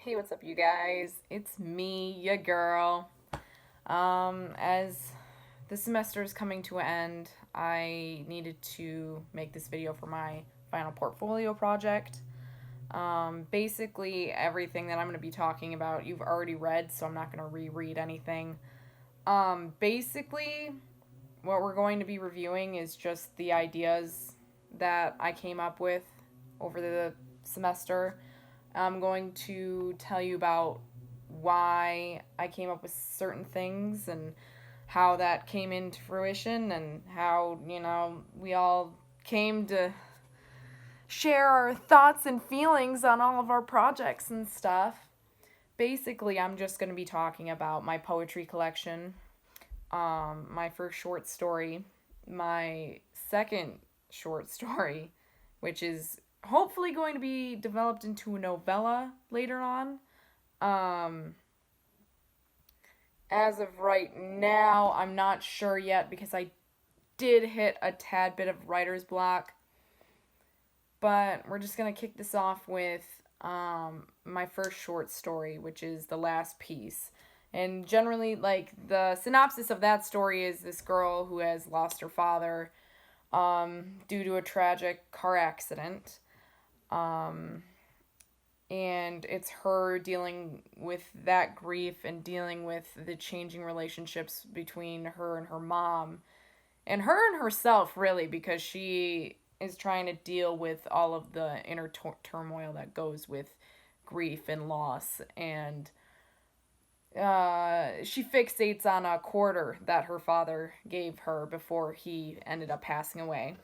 Hey, what's up, you guys? It's me, your girl. As the semester is coming to an end, I needed to make this video for my final portfolio project. Basically, everything that I'm going to be talking about, you've already read, so I'm not going to reread anything. Basically, what we're going to be reviewing is just the ideas that I came up with over the semester. I'm going to tell you about why I came up with certain things and how that came into fruition and how, we all came to share our thoughts and feelings on all of our projects and stuff. Basically, I'm just going to be talking about my poetry collection, my first short story, my second short story, which is hopefully going to be developed into a novella later on. Um, as of right now, I'm not sure yet because I did hit a tad bit of writer's block. But we're just going to kick this off with my first short story, which is The Last Piece. And generally, like, the synopsis of that story is this girl who has lost her father due to a tragic car accident. Um, and it's her dealing with that grief and dealing with the changing relationships between her and her mom and her and herself, really, because she is trying to deal with all of the inner turmoil that goes with grief and loss. And she fixates on a quarter that her father gave her before he ended up passing away.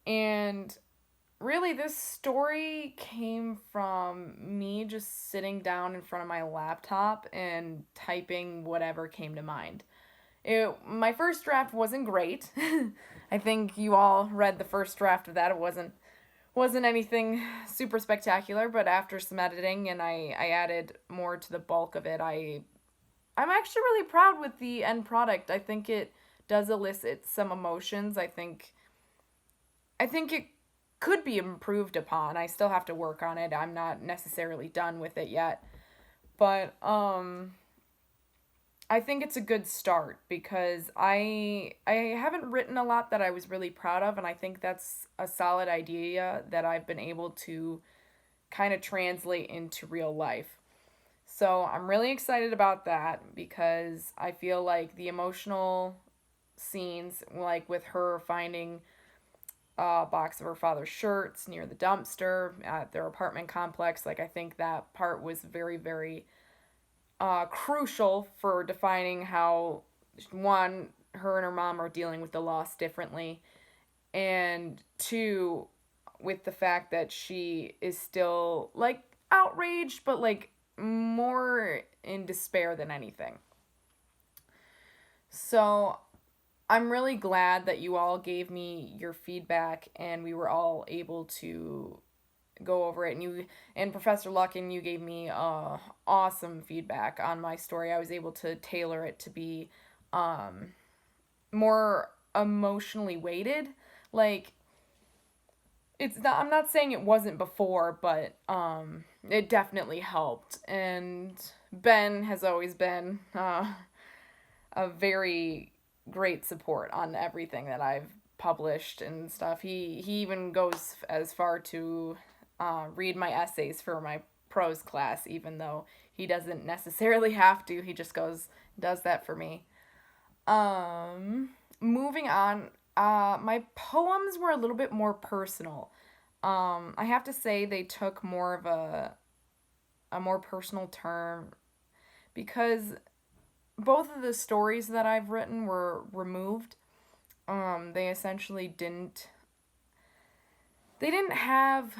And really, this story came from me just sitting down in front of my laptop and typing whatever came to mind. My first draft wasn't great. I think you all read the first draft of that. It wasn't anything super spectacular, but after some editing and I added more to the bulk of it, I'm actually really proud with the end product. I think it does elicit some emotions. I think it could be improved upon. I still have to work on it. I'm not necessarily done with it yet. But I think it's a good start because I haven't written a lot that I was really proud of, and I think that's a solid idea that I've been able to kind of translate into real life. So I'm really excited about that because I feel like the emotional scenes, like with her finding a box of her father's shirts near the dumpster at their apartment complex, like I think that part was very, very crucial for defining how, one, her and her mom are dealing with the loss differently, and two, with the fact that she is still like outraged, but like more in despair than anything. So I'm really glad that you all gave me your feedback and we were all able to go over it, and Professor Luckin, you gave me awesome feedback on my story. I was able to tailor it to be more emotionally weighted. Like, it's not, I'm not saying it wasn't before, but it definitely helped. And Ben has always been a very great support on everything that I've published and stuff. He even goes as far to read my essays for my prose class, even though he doesn't necessarily have to. He just does that for me. Moving on, my poems were a little bit more personal. I have to say they took more of a more personal turn because both of the stories that I've written were removed. They essentially didn't have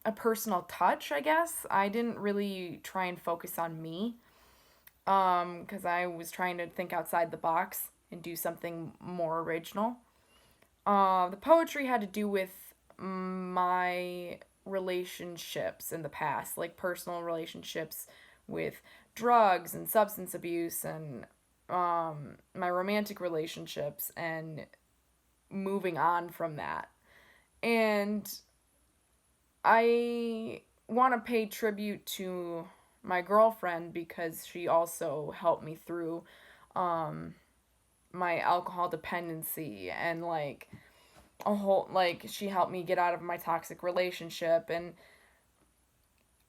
a personal touch, I guess. I didn't really try and focus on me because I was trying to think outside the box and do something more original. The poetry had to do with my relationships in the past, like personal relationships with drugs and substance abuse and my romantic relationships and moving on from that. And I want to pay tribute to my girlfriend because she also helped me through um, my alcohol dependency, and like a whole, like, she helped me get out of my toxic relationship. And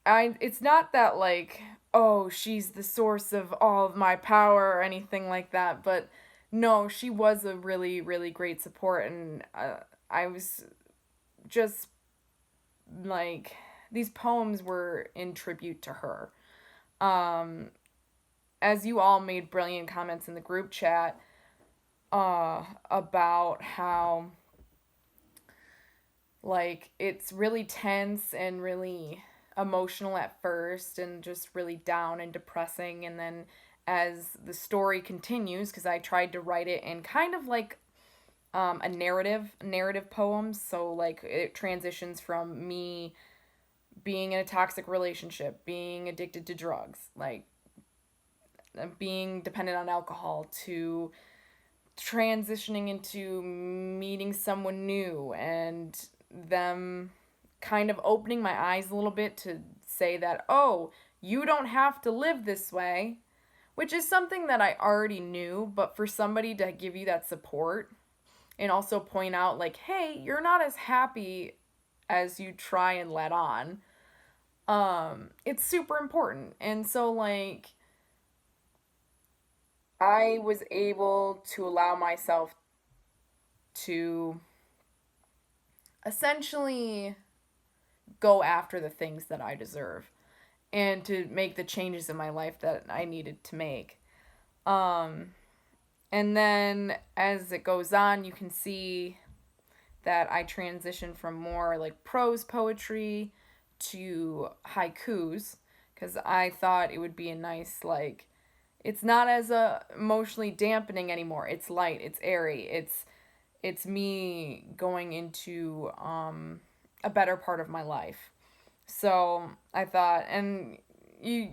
it's not that like, oh, she's the source of all of my power or anything like that, but no, she was a really really great support. And I was just like, these poems were in tribute to her. um as you all made brilliant comments in the group chat about how, like, it's really tense and really emotional at first and just really down and depressing, and then as the story continues, because I tried to write it in kind of like a narrative poem, so like it transitions from me being in a toxic relationship, being addicted to drugs, like being dependent on alcohol, to transitioning into meeting someone new and them kind of opening my eyes a little bit to say that, oh, you don't have to live this way, which is something that I already knew, but for somebody to give you that support and also point out, like, hey, you're not as happy as you try and let on, it's super important. And so, like, I was able to allow myself to essentially go after the things that I deserve and to make the changes in my life that I needed to make. Um, and then as it goes on, you can see that I transition from more like prose poetry to haikus, because I thought it would be a nice, like, it's not as emotionally dampening anymore. It's light, it's airy, it's me going into a better part of my life. So I thought, and you,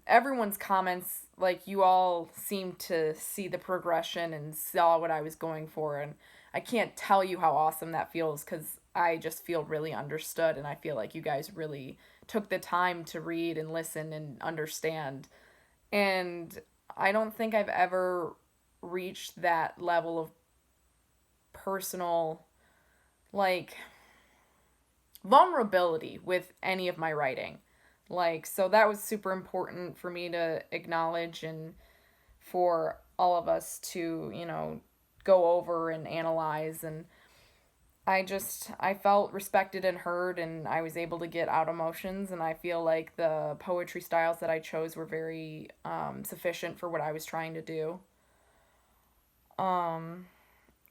everyone's comments, like, you all seemed to see the progression and saw what I was going for, and I can't tell you how awesome that feels, because I just feel really understood, and I feel like you guys really took the time to read and listen and understand. And I don't think I've ever reached that level of personal, like, vulnerability with any of my writing. Like, so that was super important for me to acknowledge, and for all of us to, go over and analyze. And I felt respected and heard, and I was able to get out emotions, and I feel like the poetry styles that I chose were very sufficient for what I was trying to do. Um,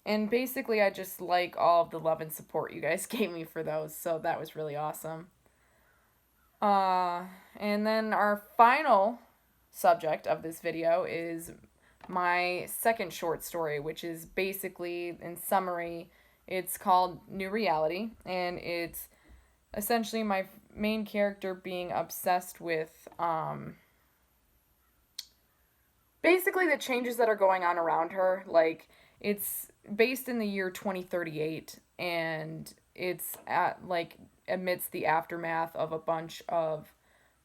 and basically, I just like all of the love and support you guys gave me for those, so that was really awesome. Uh, and then our final subject of this video is my second short story, which is basically, in summary, it's called New Reality, and it's essentially my main character being obsessed with basically the changes that are going on around her. Like, it's based in the year 2038, and it's at, like, amidst the aftermath of a bunch of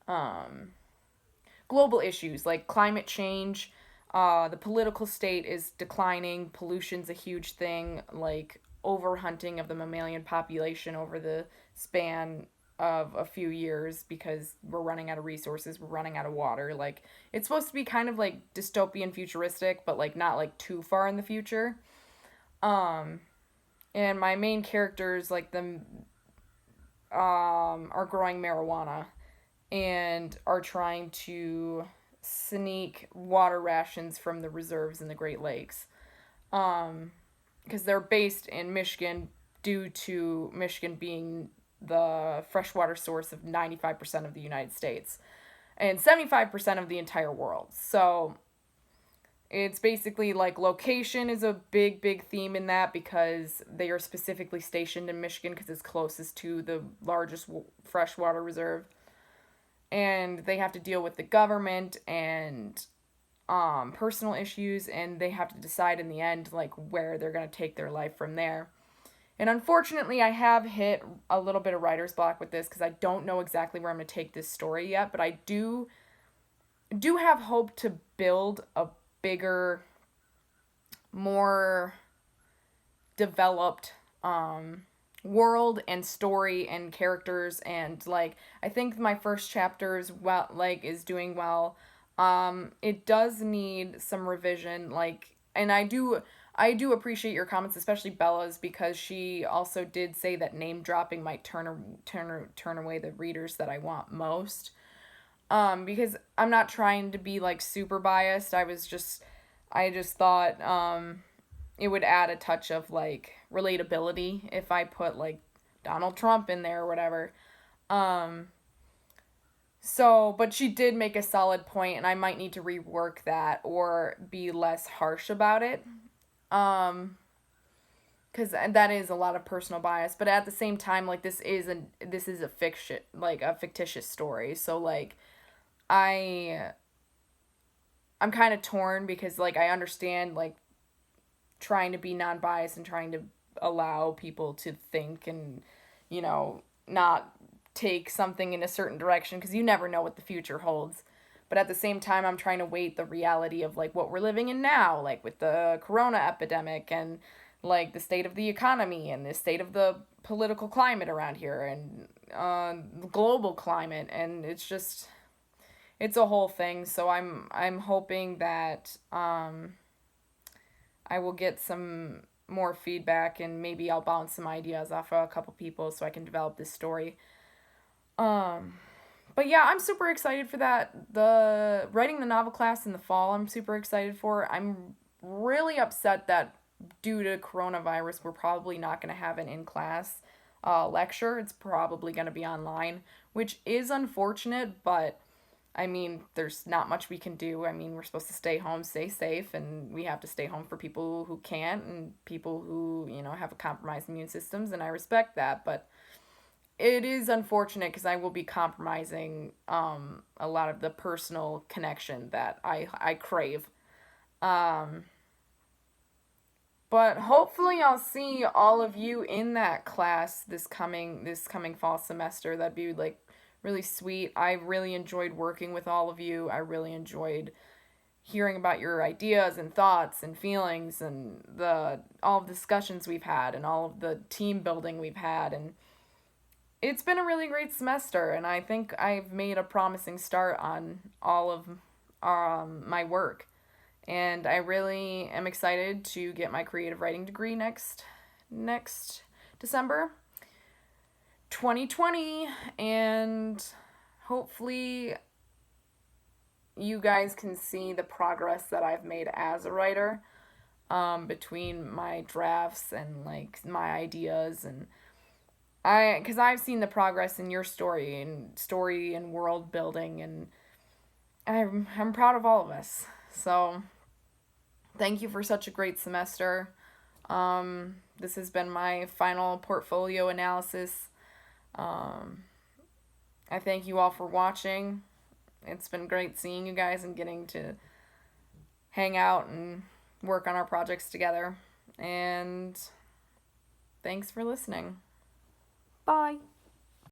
um, global issues like climate change. The political state is declining. Pollution's a huge thing. Like, overhunting of the mammalian population over the span of a few years because we're running out of resources, we're running out of water. Like, it's supposed to be kind of like dystopian futuristic, but like not like too far in the future. Um, and my main characters, like, them are growing marijuana and are trying to sneak water rations from the reserves in the Great Lakes. Because they're based in Michigan due to Michigan being the freshwater source of 95% of the United States and 75% of the entire world. So it's basically like location is a big, big theme in that, because they are specifically stationed in Michigan because it's closest to the largest freshwater reserve. And they have to deal with the government and personal issues, and they have to decide in the end, like, where they're going to take their life from there. And unfortunately, I have hit a little bit of writer's block with this because I don't know exactly where I'm going to take this story yet, but I do have hope to build a bigger, more developed world and story and characters, and like I think my first chapter is doing well. It does need some revision, like, and I do appreciate your comments, especially Bella's, because she also did say that name dropping might turn away the readers that I want most. Because I'm not trying to be like super biased. I just thought it would add a touch of like relatability if I put like Donald Trump in there or whatever. Um but she did make a solid point, and I might need to rework that or be less harsh about it. Um cuz that is a lot of personal bias, but at the same time, like, this is a fiction, like a fictitious story. So like I I'm kind of torn because like I understand like trying to be non-biased and trying to allow people to think and, not take something in a certain direction because you never know what the future holds. But at the same time, I'm trying to weight the reality of like what we're living in now, like with the corona epidemic and like the state of the economy and the state of the political climate around here and global climate, and it's a whole thing. So I'm hoping that I will get some more feedback, and maybe I'll bounce some ideas off of a couple people so I can develop this story. Um, but yeah, I'm super excited for that. The writing the novel class in the fall, I'm super excited for. I'm really upset that due to coronavirus, we're probably not going to have an in class lecture. It's probably going to be online, which is unfortunate, but I mean, there's not much we can do. I mean, we're supposed to stay home, stay safe, and we have to stay home for people who can't and people who, have a compromised immune systems, and I respect that. But it is unfortunate because I will be compromising a lot of the personal connection that I crave. Um, but hopefully I'll see all of you in that class this coming fall semester. That'd be like really sweet. I really enjoyed working with all of you. I really enjoyed hearing about your ideas and thoughts and feelings and the all of the discussions we've had and all of the team building we've had, and it's been a really great semester, and I think I've made a promising start on all of my work. And I really am excited to get my creative writing degree next December 2020, and hopefully you guys can see the progress that I've made as a writer, between my drafts and like my ideas, and because I've seen the progress in your story and world building, and I'm proud of all of us. So thank you for such a great semester. This has been my final portfolio analysis. Um, I thank you all for watching. It's been great seeing you guys and getting to hang out and work on our projects together. And thanks for listening. Bye.